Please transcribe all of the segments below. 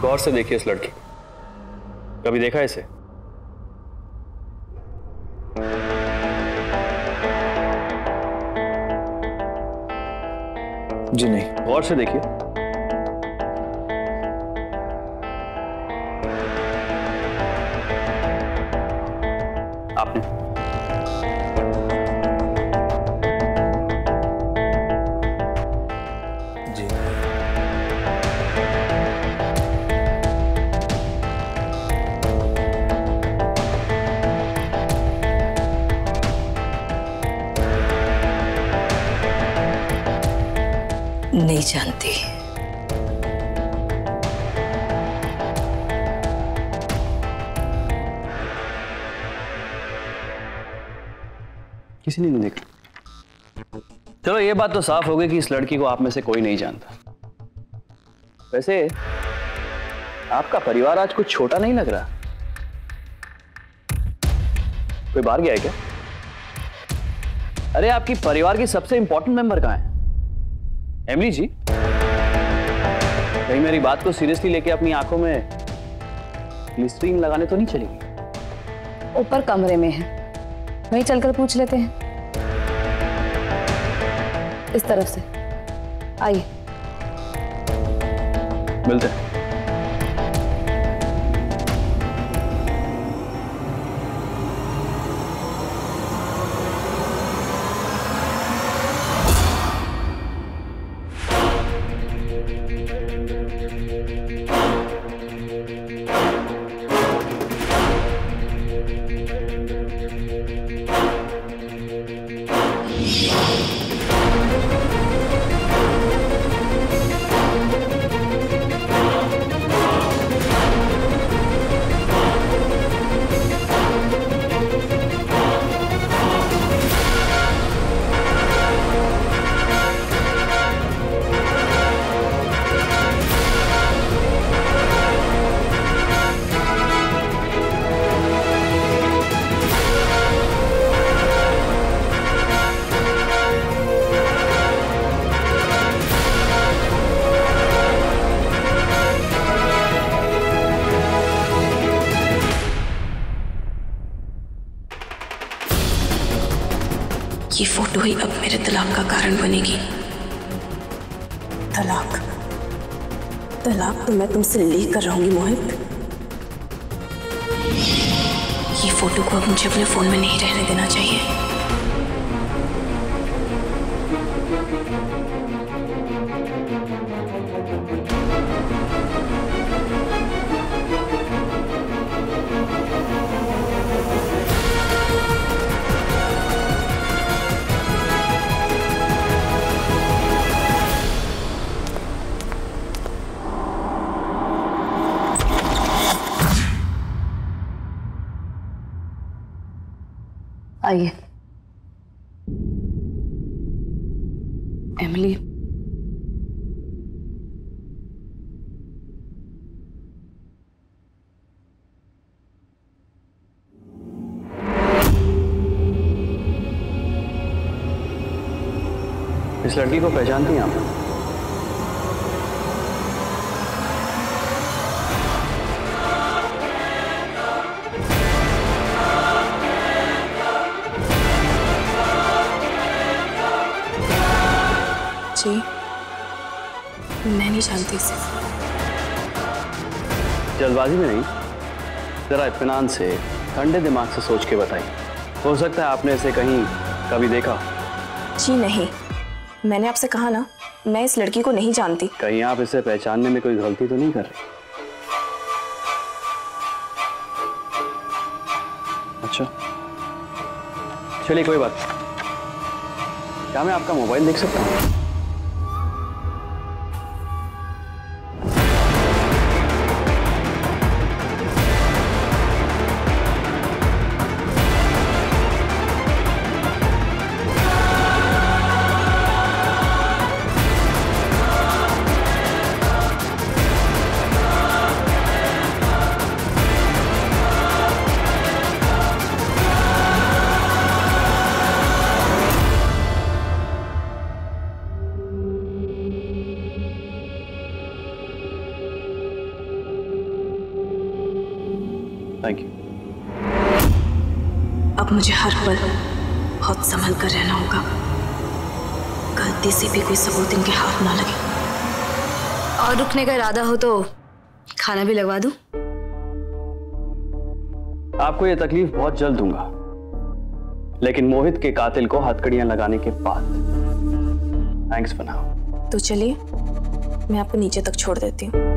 गौर से देखिए इस लड़की को। कभी देखा इसे? जी नहीं। गौर से देखिए। आपने? जी। नहीं जानती। किसी ने नहीं देखा। चलो ये बात तो साफ हो गई कि इस लड़की को आप में से कोई नहीं जानता। वैसे आपका परिवार आज कुछ छोटा नहीं लग रहा। कोई बाहर गया है क्या? अरे आपकी परिवार की सबसे इंपॉर्टेंट मेंबर कहां है? एमिली जी, कहीं मेरी बात को सीरियसली लेके अपनी आंखों में ग्लिसरीन लगाने तो नहीं चलेगी? ऊपर कमरे में है, वहीं चलकर पूछ लेते हैं। इस तरफ से आइए। मिलते हैं। ये फोटो ही अब मेरे तलाक का कारण बनेगी। तलाक तलाक तो मैं तुमसे लेकर रहूंगी मोहित। ये फोटो को अब मुझे अपने फोन में नहीं रहने देना चाहिए। आइए। एमिली, इस लड़की को पहचानती हैं आप? जी, मैं नहीं जानती इसे। जल्दबाजी में नहीं, जरा इत्मीनान से, ठंडे दिमाग से सोच के बताइए। हो सकता है आपने इसे कहीं कभी देखा। जी नहीं, मैंने आपसे कहा ना, मैं इस लड़की को नहीं जानती। कहीं आप इसे पहचानने में कोई गलती तो नहीं कर रही? अच्छा, चलिए कोई बात नहीं। क्या मैं आपका मोबाइल देख सकता हूँ? Thank you. अब मुझे हर पल बहुत संभल कर रहना होगा, गलती से भी कोई सबूत इनके हाथ ना लगे। और रुकने का इरादा हो तो खाना भी लगवा दूं? आपको यह तकलीफ बहुत जल्द दूंगा, लेकिन मोहित के कातिल को हथकड़ियां लगाने के बाद। Thanks for now. तो चलिए, मैं आपको नीचे तक छोड़ देती हूँ।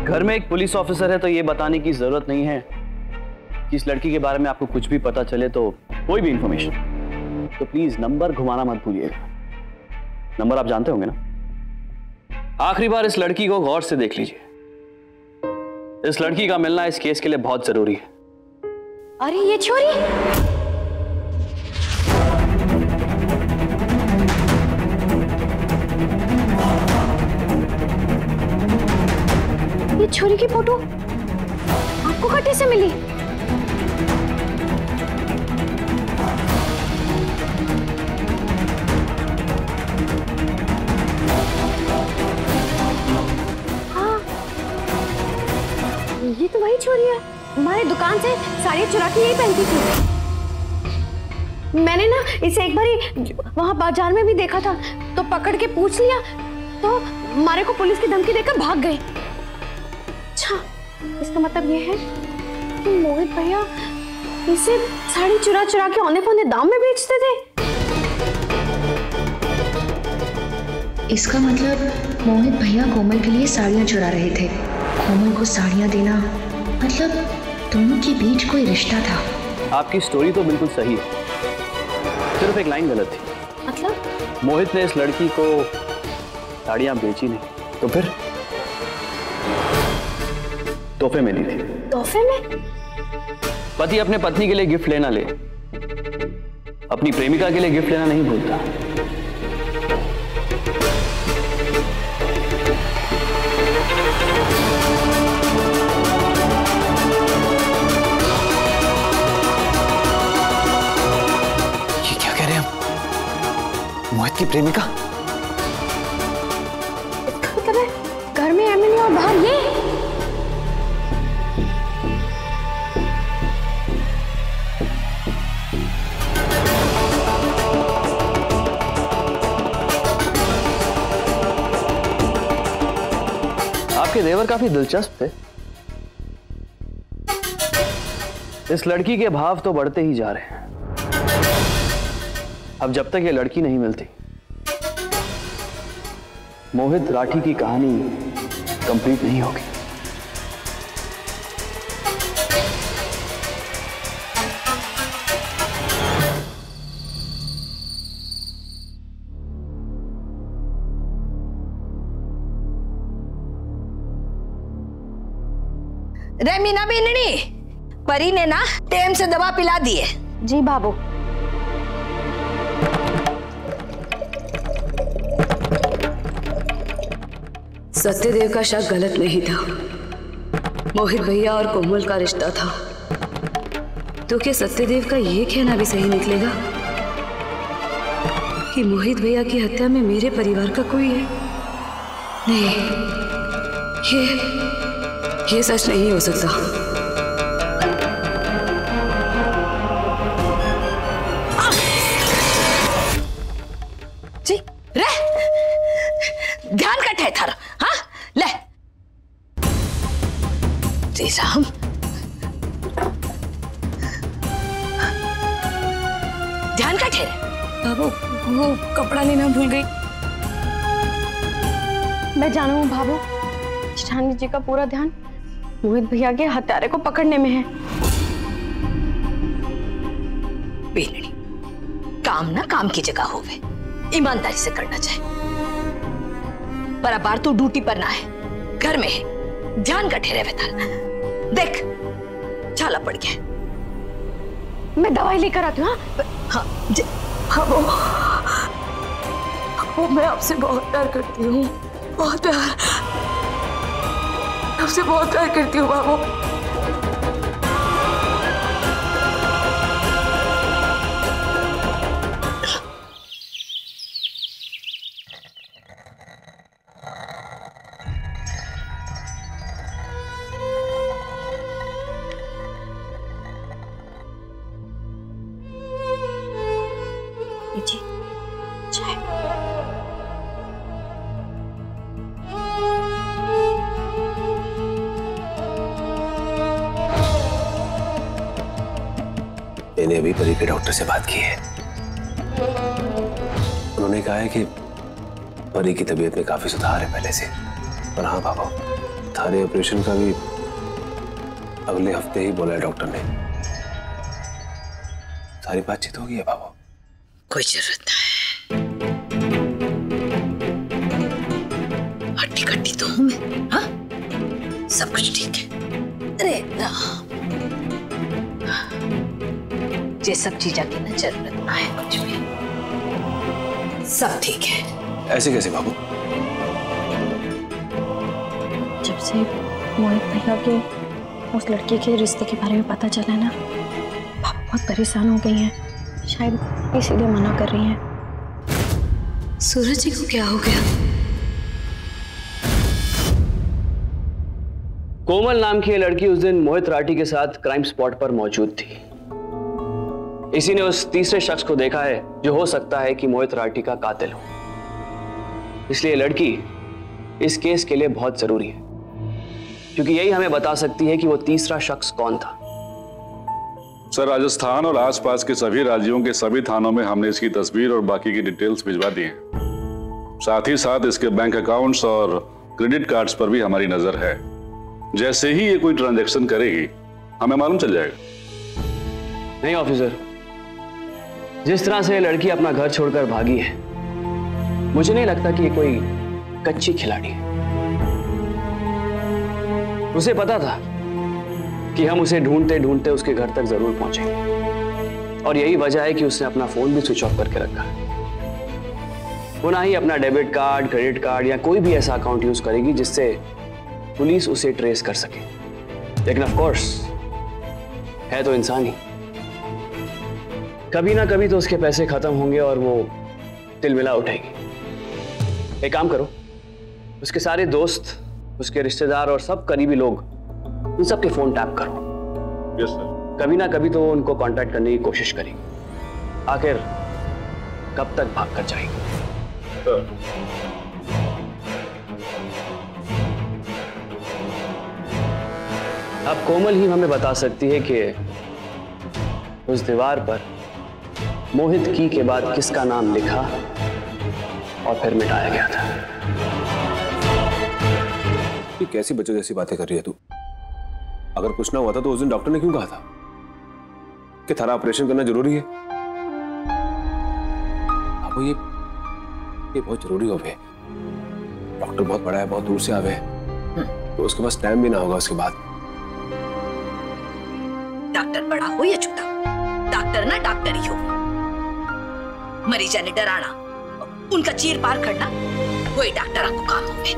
घर में एक पुलिस ऑफिसर है तो ये बताने की जरूरत नहीं है कि इस लड़की के बारे में आपको कुछ भी पता चले तो कोई भी इंफॉर्मेशन, तो प्लीज नंबर घुमाना मत भूलिएगा। नंबर आप जानते होंगे ना। आखिरी बार इस लड़की को गौर से देख लीजिए। इस लड़की का मिलना इस केस के लिए बहुत जरूरी है। अरे ये छोरी, ये छोरी की फोटो आपको कहाँ से मिली? हाँ, ये तो वही छोरी है, हमारे दुकान से साड़ी चुरा के यही पहनती थी। मैंने ना इसे एक बार वहां बाजार में भी देखा था, तो पकड़ के पूछ लिया तो हमारे को पुलिस की धमकी देकर भाग गए। अच्छा, इसका मतलब ये है कि मोहित भैया इसे साड़ी चुरा चुरा के औने पौने दाम में बेचते थे। इसका मतलब मोहित भैया कोमल के लिए साड़ियां चुरा रहे थे। कोमल को साड़ियां देना मतलब दोनों के बीच कोई रिश्ता था। आपकी स्टोरी तो बिल्कुल सही है, सिर्फ एक लाइन गलत थी। मतलब मोहित ने इस लड़की को साड़ियां बेची नहीं, तो फिर तोहफे में दी थी। तोहफे में? पति अपने पत्नी के लिए गिफ्ट लेना ले, अपनी प्रेमिका के लिए गिफ्ट लेना नहीं भूलता। ये क्या कह रहे हैं हम? मोहित की प्रेमिका? इसका मतलब है घर में एमिली और बाहर ये? आपके देवर काफी दिलचस्प थे। इस लड़की के भाव तो बढ़ते ही जा रहे हैं। अब जब तक ये लड़की नहीं मिलती, मोहित राठी की कहानी कंप्लीट नहीं होगी। रे मीना बीननी, परी ने ना टेम से दवा पिला दी है। जी बाबू। सत्यदेव का शक गलत नहीं था। मोहित भैया और कोमल का रिश्ता था। तो क्या सत्यदेव का यह कहना भी सही निकलेगा कि मोहित भैया की हत्या में मेरे परिवार का कोई है? नहीं, ये सच नहीं हो सकता। जी रे, ध्यान कट है थारा। हाँ ले जी राम, ध्यान कट है। बाबू, वो कपड़ा लेना भूल गई। मैं जानू हूँ बाबू, शिठानी जी का पूरा ध्यान मोहित भैया के हत्यारे को पकड़ने में है। बेलड़ी, काम ना काम की जगह होवे, ईमानदारी से करना चाहिए। पर अब बार तू ड्यूटी पर ना है, घर में है, ध्यान का ठहरे हुए। देख छाला पड़ गया। मैं दवाई लेकर आती हूँ। हाँ वो बाबू, मैं आपसे बहुत प्यार करती हूँ, बहुत प्यार, आपसे बहुत प्यार करती हूँ बाबू। जी चाय। मैंने अभी परी के डॉक्टर से बात की है। उन्होंने कहा है कि परी की तबीयत में काफी सुधार है पहले से। और हाँ बाबू, थारे ऑपरेशन का भी अगले हफ्ते ही बोला है डॉक्टर ने। सारी बातचीत हो गई है बाबू। कोई जरूरत नहीं, हड्डी कट्टी तो हूं मैं। हाँ, सब कुछ ठीक है। अरे ये सब चीजा की ना जरूरत ना है कुछ भी, सब ठीक है। ऐसे कैसे बाबू? जब से मोहित भैया के उस लड़की के रिश्ते के बारे में पता चला ना, बहुत परेशान हो गई हैं। शायद इसीलिए मना कर रही हैं। सूरज जी को क्या हो गया? कोमल नाम की ये लड़की उस दिन मोहित राठी के साथ क्राइम स्पॉट पर मौजूद थी। इसी ने उस तीसरे शख्स को देखा है जो हो सकता है कि मोहित राठी का कातिल हो। इसलिए लड़की इस केस के लिए बहुत जरूरी है, क्योंकि यही हमें बता सकती है कि वो तीसरा शख्स कौन था। सर, राजस्थान और आसपास के सभी राज्यों के सभी थानों में हमने इसकी तस्वीर और बाकी की डिटेल्स भिजवा दी हैं। साथ ही साथ इसके बैंक अकाउंट्स और क्रेडिट कार्ड्स पर भी हमारी नजर है। जैसे ही ये कोई ट्रांजैक्शन करेगी हमें मालूम चल जाएगा। नहीं ऑफिसर, जिस तरह से लड़की अपना घर छोड़कर भागी है, मुझे नहीं लगता कि ये कोई कच्ची खिलाड़ी है। उसे पता था कि हम उसे ढूंढते ढूंढते उसके घर तक जरूर पहुंचेंगे, और यही वजह है कि उसने अपना फोन भी स्विच ऑफ करके रखा है। वो ना ही अपना डेबिट कार्ड, क्रेडिट कार्ड या कोई भी ऐसा अकाउंट यूज करेगी जिससे पुलिस उसे ट्रेस कर सके। लेकिन ऑफ कोर्स है तो इंसान ही, कभी ना कभी तो उसके पैसे खत्म होंगे और वो तिलमिला उठेगी। एक काम करो, उसके सारे दोस्त, उसके रिश्तेदार और सब करीबी लोग, उन सबके फोन टैप करो। Yes sir. कभी ना कभी तो वो उनको कांटेक्ट करने की कोशिश करेगी। आखिर कब तक भाग कर जाएगी? अब कोमल ही हमें बता सकती है कि उस दीवार पर मोहित की के बाद किसका नाम लिखा और फिर मिटाया गया था। ये कैसी बच्चों जैसी बातें कर रही है तू? अगर कुछ ना हुआ था तो उस दिन डॉक्टर ने क्यों कहा था कि थारा ऑपरेशन करना जरूरी है? अब ये बहुत जरूरी हो गए। डॉक्टर बहुत बड़ा है, बहुत दूर से आवे, तो उसके पास टाइम भी ना होगा उसके बाद। डॉक्टर बड़ा हो या छोटा, डॉक्टर ना डॉक्टर ही हो। मरीजा ने डराना, उनका चीर पार करना, वही डॉक्टर को काम होवे।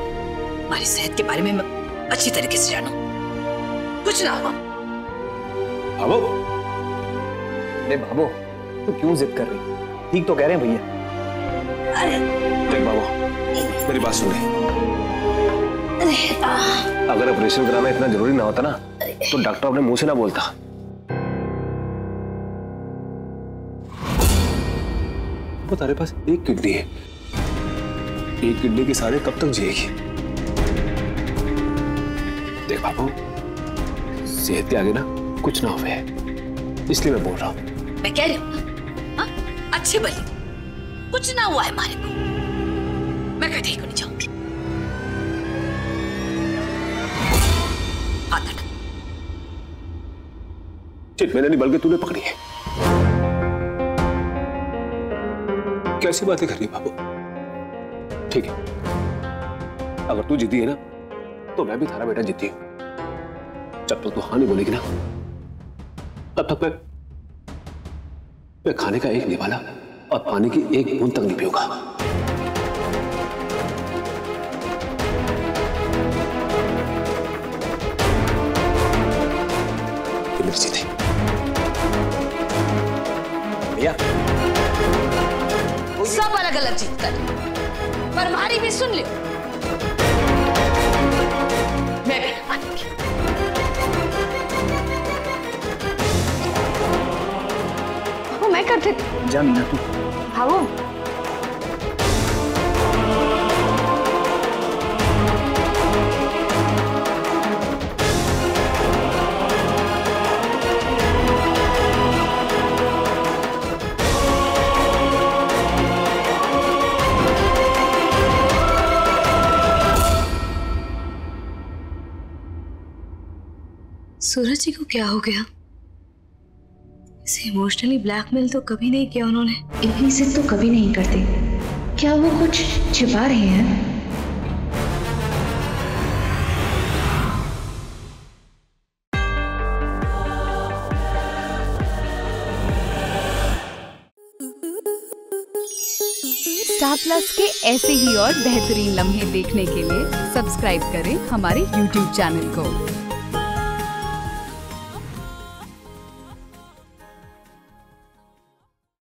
हमारी सेहत के बारे में मैं अच्छी तरीके से जानू। कुछ ना हुआ। बाबू, अरे बाबू, तू क्यों जिद कर रही? ठीक तो कह रहे हैं भैया। देख बाबू, मेरी बात सुन ले। अगर ऑपरेशन कराना इतना जरूरी ना होता ना, तो डॉक्टर अपने मुंह से ना बोलता। वो तेरे पास एक किडनी है, एक किडनी के सारे कब तक जिएगी? देख बाबू, सेहत के आगे ना कुछ ना हुए, इसलिए मैं बोल रहा हूँ। मैं कह रही हूँ ना, अच्छे भले कुछ ना हुआ है हमारे को। मैं कहीं को नहीं जाऊंगी। हाथ हटा। ठीक, मैंने नहीं बल्कि तूने पकड़ी है। कैसी बातें कर रही है बाबू? ठीक है, अगर तू जिद्दी है ना, तो मैं भी थारा बेटा जिद्दी हूं। जब तक तू हाँ नहीं बोलेगी ना, तब तक मैं खाने का एक निवाला और पानी की एक बूंद तक नहीं पीऊंगा। मेरी जीत है। भैया सब अलग अलग जीत कर, पर हमारी भी सुन लियो। मैं भी मानूंगी। वो मैं करती। जा मीना तू। भागो। सूरज जी को क्या हो गया? इसे इमोशनली ब्लैकमेल तो कभी नहीं किया उन्होंने। इतनी जिद तो कभी नहीं करते। क्या वो कुछ छिपा रहे हैं? स्टार प्लस के ऐसे ही और बेहतरीन लम्हे देखने के लिए सब्सक्राइब करें हमारे YouTube चैनल को।